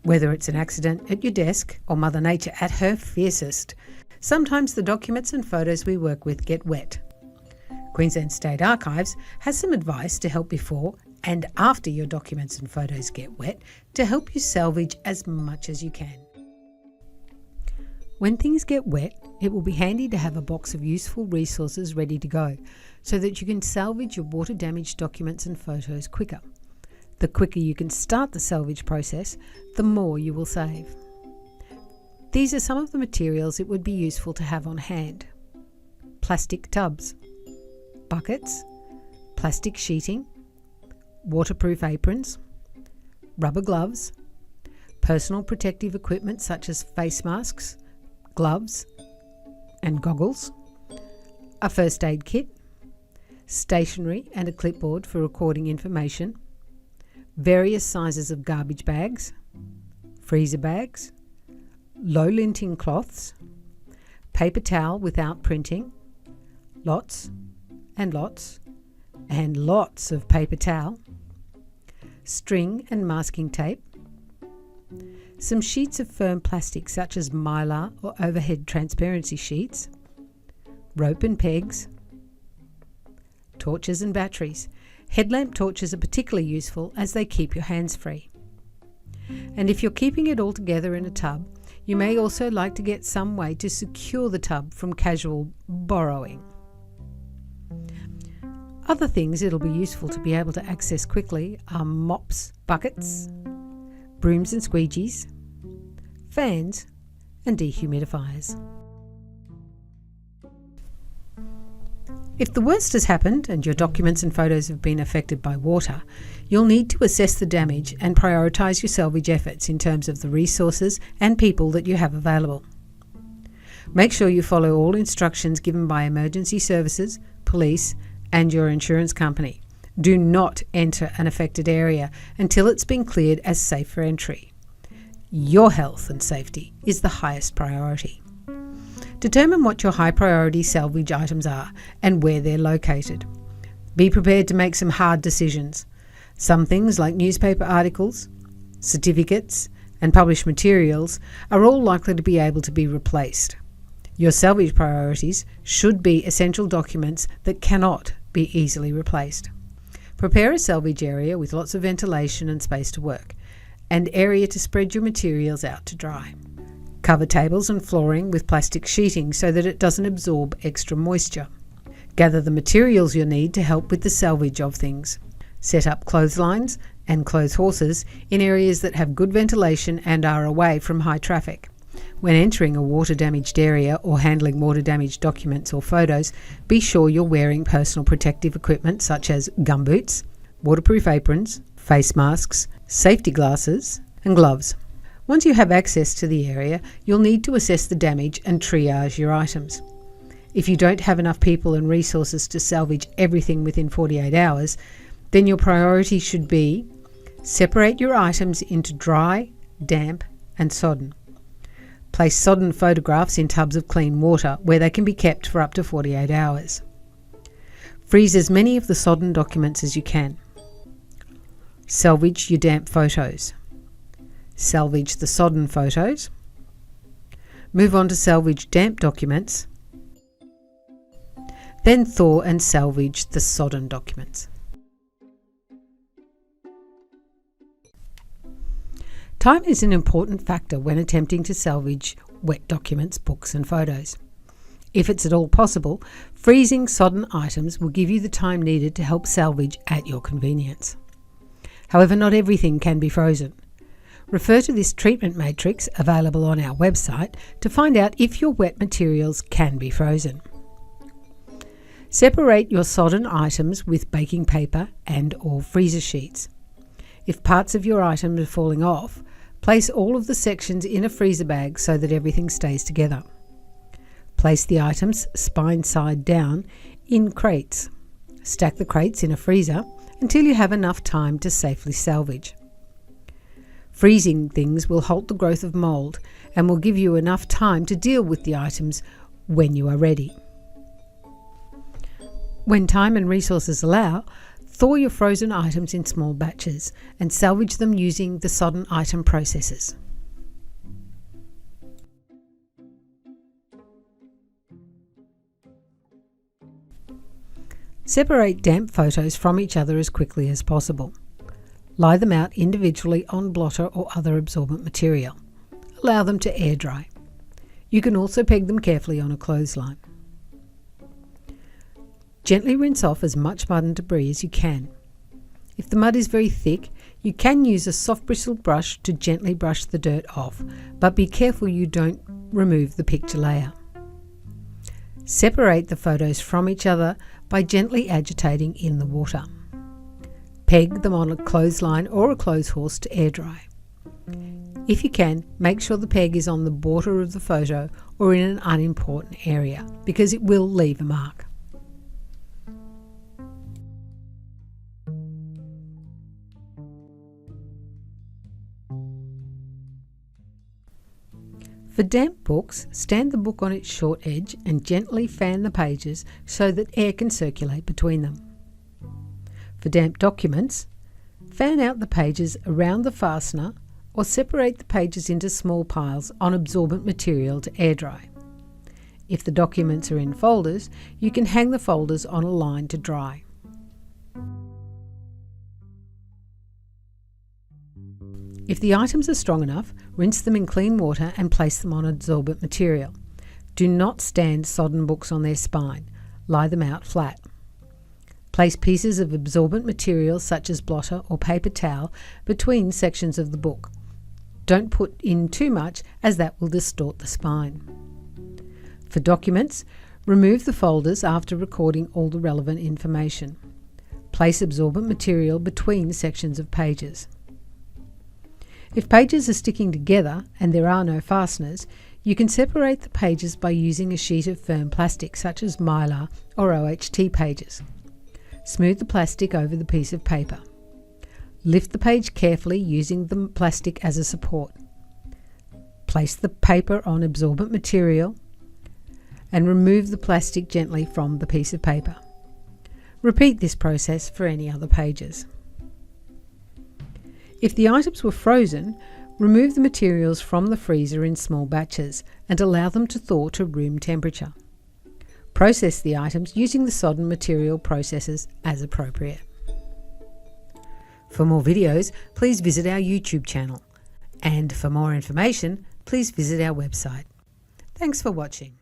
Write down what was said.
Whether it's an accident at your desk or Mother Nature at her fiercest, sometimes the documents and photos we work with get wet. Queensland State Archives has some advice to help before and after your documents and photos get wet to help you salvage as much as you can. When things get wet, it will be handy to have a box of useful resources ready to go so that you can salvage your water-damaged documents and photos quicker. The quicker you can start the salvage process, the more you will save. These are some of the materials it would be useful to have on hand. Plastic tubs, buckets, plastic sheeting, waterproof aprons, rubber gloves, personal protective equipment such as face masks, gloves and goggles, a first aid kit, stationery and a clipboard for recording information, various sizes of garbage bags, freezer bags, low linting cloths, paper towel without printing, lots and lots and lots of paper towel, string and masking tape, some sheets of firm plastic such as mylar or overhead transparency sheets, rope and pegs, torches and batteries. Headlamp torches are particularly useful as they keep your hands free. And if you're keeping it all together in a tub, you may also like to get some way to secure the tub from casual borrowing. Other things it'll be useful to be able to access quickly are mops, buckets, brooms and squeegees, fans and dehumidifiers. If the worst has happened and your documents and photos have been affected by water, you'll need to assess the damage and prioritise your salvage efforts in terms of the resources and people that you have available. Make sure you follow all instructions given by emergency services, police and your insurance company. Do not enter an affected area until it's been cleared as safe for entry. Your health and safety is the highest priority. Determine what your high priority salvage items are and where they're located. Be prepared to make some hard decisions. Some things like newspaper articles, certificates and published materials are all likely to be able to be replaced. Your salvage priorities should be essential documents that cannot be easily replaced. Prepare a salvage area with lots of ventilation and space to work, and area to spread your materials out to dry. Cover tables and flooring with plastic sheeting so that it doesn't absorb extra moisture. Gather the materials you'll need to help with the salvage of things. Set up clotheslines and clothes horses in areas that have good ventilation and are away from high traffic. When entering a water-damaged area or handling water-damaged documents or photos, be sure you're wearing personal protective equipment such as gumboots, waterproof aprons, face masks, safety glasses and gloves. Once you have access to the area, you'll need to assess the damage and triage your items. If you don't have enough people and resources to salvage everything within 48 hours, then your priority should be separate your items into dry, damp and sodden. Place sodden photographs in tubs of clean water where they can be kept for up to 48 hours. Freeze as many of the sodden documents as you can. Salvage your damp photos. Salvage the sodden photos. Move on to salvage damp documents. Then thaw and salvage the sodden documents. Time is an important factor when attempting to salvage wet documents, books and photos. If it's at all possible, freezing sodden items will give you the time needed to help salvage at your convenience. However, not everything can be frozen. Refer to this treatment matrix available on our website to find out if your wet materials can be frozen. Separate your sodden items with baking paper and/or freezer sheets. If parts of your item are falling off, place all of the sections in a freezer bag so that everything stays together. Place the items spine side down in crates. Stack the crates in a freezer until you have enough time to safely salvage. Freezing things will halt the growth of mould and will give you enough time to deal with the items when you are ready. When time and resources allow, Thaw your frozen items in small batches and salvage them using the sodden item processes. Separate damp photos from each other as quickly as possible. Lie them out individually on blotter or other absorbent material. Allow them to air dry. You can also peg them carefully on a clothesline. Gently rinse off as much mud and debris as you can. If the mud is very thick, you can use a soft bristled brush to gently brush the dirt off, but be careful you don't remove the picture layer. Separate the photos from each other by gently agitating in the water. Peg them on a clothesline or a clothes horse to air dry. If you can, make sure the peg is on the border of the photo or in an unimportant area, because it will leave a mark. For damp books, stand the book on its short edge and gently fan the pages so that air can circulate between them. For damp documents, fan out the pages around the fastener or separate the pages into small piles on absorbent material to air dry. If the documents are in folders, you can hang the folders on a line to dry. If the items are strong enough, rinse them in clean water and place them on absorbent material. Do not stand sodden books on their spine. Lie them out flat. Place pieces of absorbent material such as blotter or paper towel between sections of the book. Don't put in too much, as that will distort the spine. For documents, remove the folders after recording all the relevant information. Place absorbent material between sections of pages. If pages are sticking together and there are no fasteners, you can separate the pages by using a sheet of firm plastic such as Mylar or OHT pages. Smooth the plastic over the piece of paper. Lift the page carefully using the plastic as a support. Place the paper on absorbent material and remove the plastic gently from the piece of paper. Repeat this process for any other pages. If the items were frozen, remove the materials from the freezer in small batches and allow them to thaw to room temperature. Process the items using the sodden material processes as appropriate. For more videos, please visit our YouTube channel. And for more information, please visit our website. Thanks for watching.